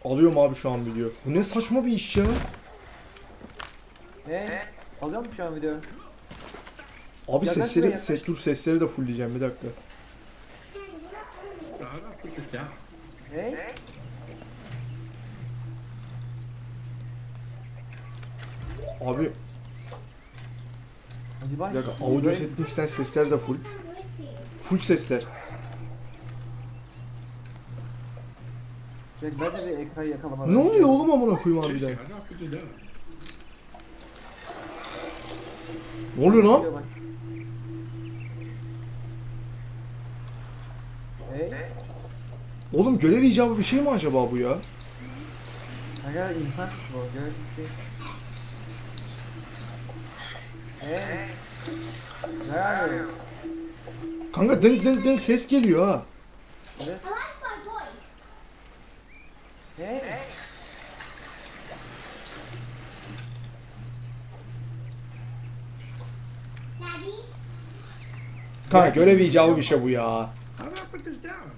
Alıyorum abi şu an video. Bu ne saçma bir iş ya. Ne? Alıyor musun şu an video? Abi Yaklaş sesleri, buraya, yaklaş. dur sesleri de fullleyeceğim bir dakika. How do I put this down? Ne? Abi Acaba bir dakika, audio settings'ten sesler de full. Full sesler. Ben de bir ekran yakalamadım. Ne oluyor oğlum amına koyayım harbiden? Seriously, how do I put this down? Ne oluyor lan? Bak. Ne? Oğlum görev icabı bir şey mi acaba bu ya? Kanka insan sesi bu. Görev sesi değil. Ne? Ne abi? Kanka dınk dınk dınk ses geliyor ha. Evet. Ne? Kanka görev icabı bir şey bu ya. How do I put this down?